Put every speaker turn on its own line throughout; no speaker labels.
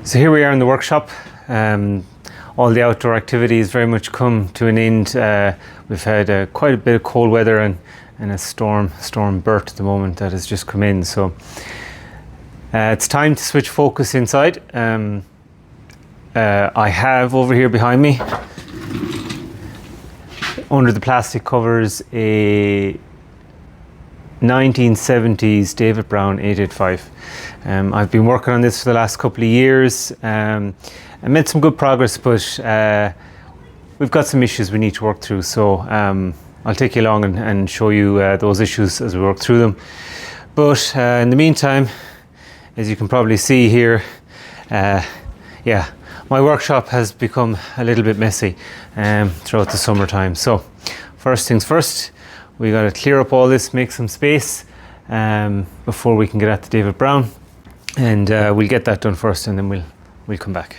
So here we are in the workshop. All the outdoor activities very much come to an end. We've had quite a bit of cold weather and a storm Bert at the moment that has just come in. So it's time to switch focus inside. I have over here behind me, under the plastic covers, a 1970s David Brown 885. I've been working on this for the last couple of years. I made some good progress, but we've got some issues we need to work through. So I'll take you along and show you those issues as we work through them. But in the meantime, as you can probably see here, my workshop has become a little bit messy throughout the summertime. So first things first, we got to clear up all this, make some space before we can get at the David Brown, and we'll get that done first, and then we'll come back.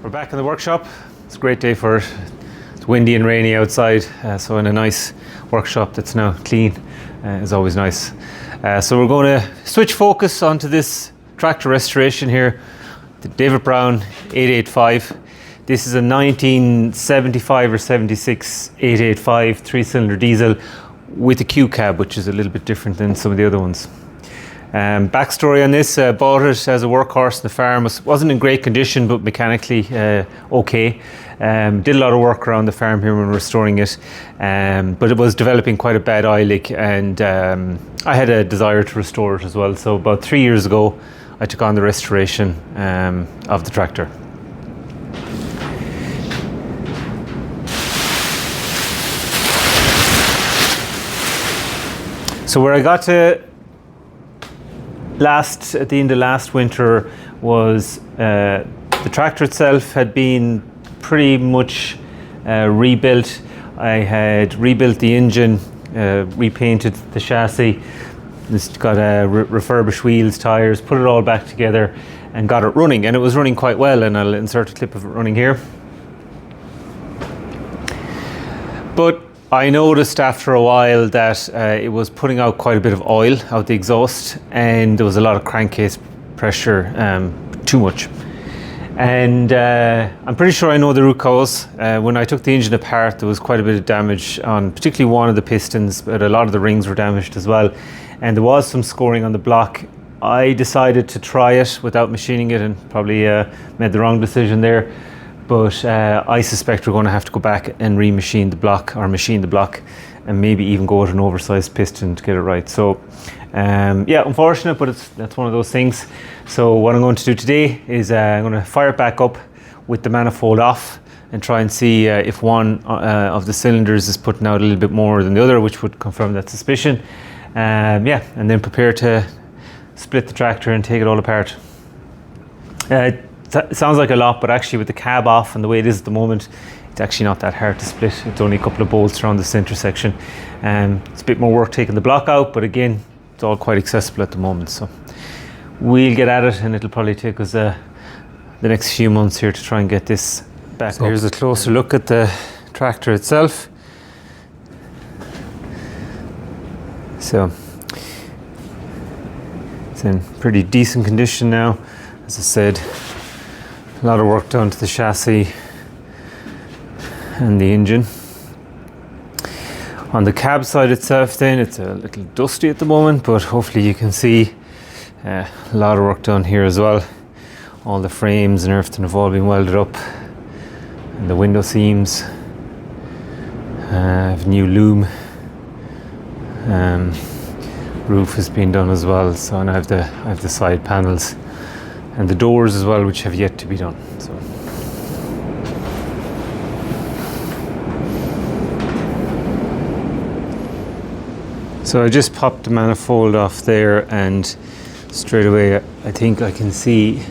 We're back in the workshop. It's a great day for it. It's windy and rainy outside, so in a nice workshop that's now clean is always nice. So we're going to switch focus onto this tractor restoration here, the David Brown 885. This is a 1975 or 76 885 3-cylinder diesel with a Q cab, which is a little bit different than some of the other ones. Backstory on this, bought it as a workhorse in the farm. Wasn't in great condition, but mechanically okay. Did a lot of work around the farm here when restoring it, but it was developing quite a bad oil leak, and I had a desire to restore it as well. So about 3 years ago, I took on the restoration of the tractor. So where I got to at the end of last winter was the tractor itself had been pretty much rebuilt. I had rebuilt the engine, repainted the chassis, just got refurbished wheels, tires, put it all back together and got it running, and it was running quite well, and I'll insert a clip of it running here. But I noticed after a while that it was putting out quite a bit of oil out the exhaust, and there was a lot of crankcase pressure, too much. And I'm pretty sure I know the root cause. When I took the engine apart, there was quite a bit of damage on particularly one of the pistons, but a lot of the rings were damaged as well. And there was some scoring on the block. I decided to try it without machining it, and probably made the wrong decision there. But I suspect we're going to have to go back and remachine the block, or machine the block, and maybe even go with an oversized piston to get it right. So yeah, unfortunate, but that's one of those things. So what I'm going to do today is I'm going to fire it back up with the manifold off and try and see if one of the cylinders is putting out a little bit more than the other, which would confirm that suspicion. Yeah, and then prepare to split the tractor and take it all apart. It sounds like a lot, but actually with the cab off and the way it is at the moment, it's actually not that hard to split. It's only a couple of bolts around the center section. It's a bit more work taking the block out, but again, it's all quite accessible at the moment. So we'll get at it, and it'll probably take us the next few months here to try and get this back. So here's a closer look at the tractor itself. So it's in pretty decent condition now. As I said, a lot of work done to the chassis and the engine. On the cab side itself then, it's a little dusty at the moment, but hopefully you can see a lot of work done here as well. All the frames and everything have all been welded up, and the window seams have new loom. Roof has been done as well, so now I have the side panels and the doors as well, which have yet to be done. So I just popped the manifold off there, and straight away I think I can see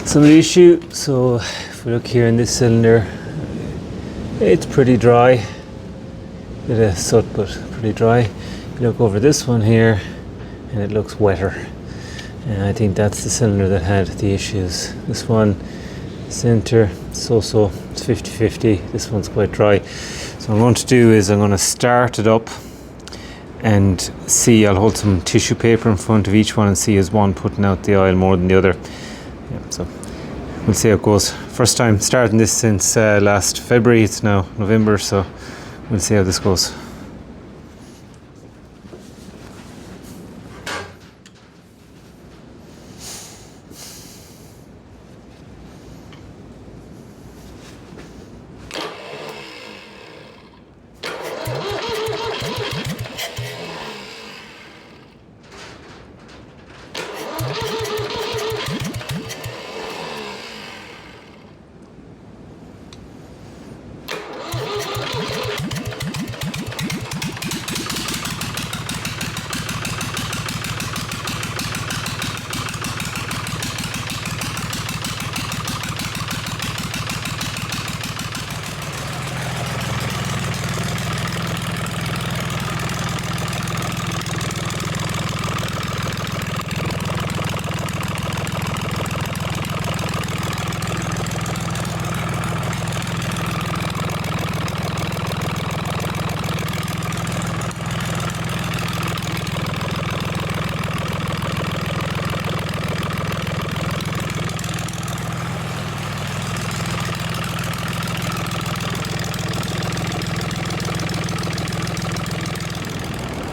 some of the issue. So if we look here in this cylinder, it's pretty dry. Bit of soot, but pretty dry. You look over this one here and it looks wetter, and I think that's the cylinder that had the issues. This one, center, so it's 50-50. This one's quite dry. So what I'm going to do is I'm going to start it up and see. I'll hold some tissue paper in front of each one and see is one putting out the oil more than the other. Yeah, so we'll see how it goes. First time starting this since last February. It's now November, so we'll see how this goes.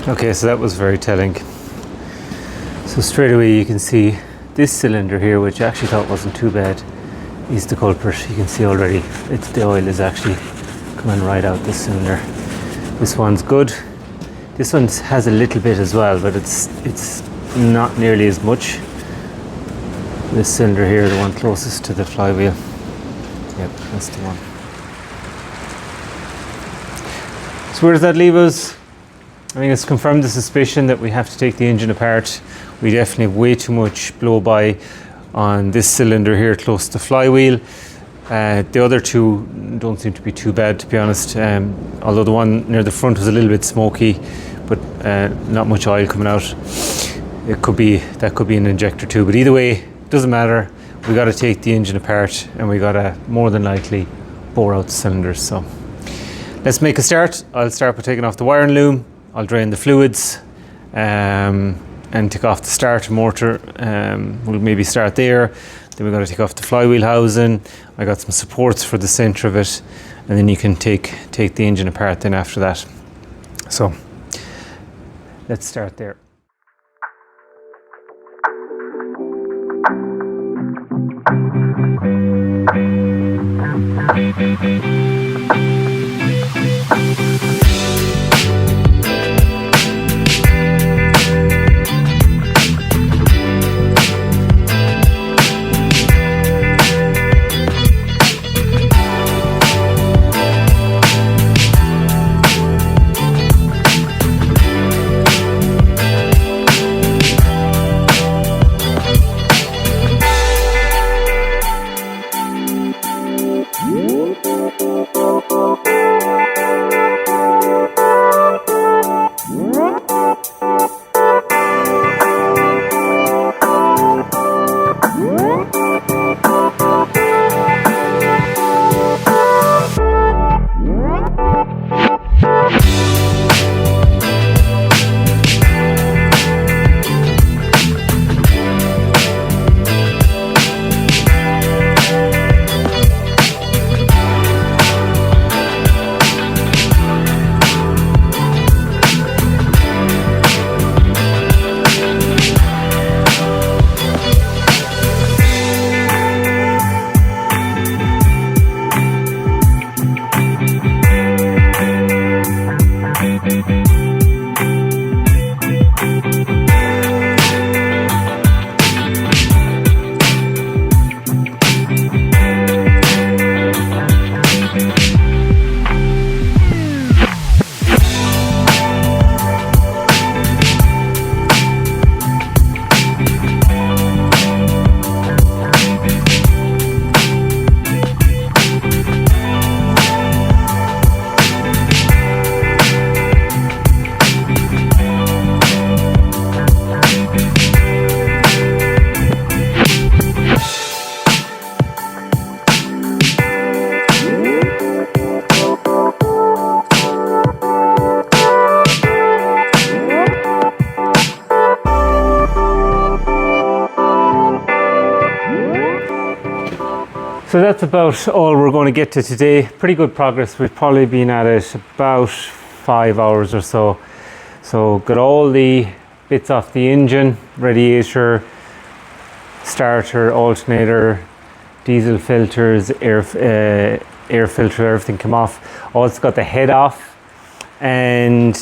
Okay, so that was very telling. So straight away you can see this cylinder here, which I actually thought wasn't too bad, is the culprit. You can see already the oil is actually coming right out this cylinder. This one's good. This one has a little bit as well, but it's not nearly as much. This cylinder here, the one closest to the flywheel. Yep, that's the one. So where does that leave us? I think it's confirmed the suspicion that we have to take the engine apart. We definitely have way too much blow-by on this cylinder here close to the flywheel. The other two don't seem to be too bad, to be honest, although the one near the front was a little bit smoky, but not much oil coming out. That could be an injector too, but either way, doesn't matter. We got to take the engine apart, and we got to more than likely bore out the cylinders. So let's make a start. I'll start by taking off the wiring loom. I'll drain the fluids and take off the starter motor. We'll maybe start there. Then we're going to take off the flywheel housing. I got some supports for the center of it, and then you can take the engine apart then after that. So let's start there. So that's about all we're going to get to today. Pretty good progress. We've probably been at it about 5 hours or so. So got all the bits off the engine, radiator, starter, alternator, diesel filters, air filter, everything come off. Also got the head off, and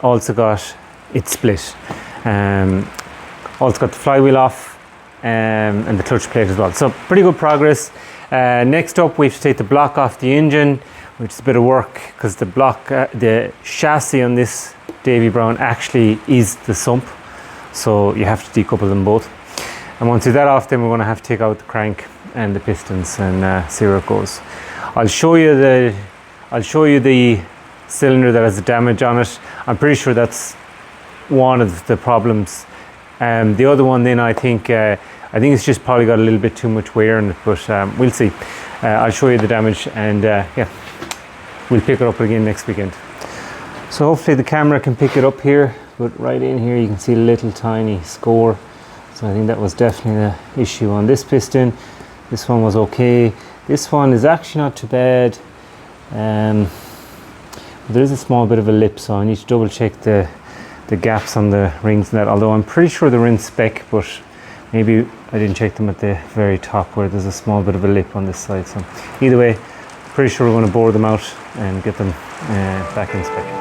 also got it split. Also got the flywheel off, and the clutch plate as well. So pretty good progress. Next up, we have to take the block off the engine, which is a bit of work because the block, the chassis on this Davy Brown actually is the sump, so you have to decouple them both. And once you do that off, then we're going to have to take out the crank and the pistons and see where it goes. I'll show you the cylinder that has the damage on it. I'm pretty sure that's one of the problems. The other one, then I think it's just probably got a little bit too much wear in it, but we'll see. I'll show you the damage, and yeah, we'll pick it up again next weekend. So hopefully the camera can pick it up here, but right in here you can see a little tiny score. So I think that was definitely the issue on this piston. This one was okay. This one is actually not too bad. There is a small bit of a lip, so I need to double check the gaps on the rings and that, although I'm pretty sure they're in spec, but maybe I didn't check them at the very top where there's a small bit of a lip on this side. So either way, pretty sure we're going to bore them out and get them back in spec.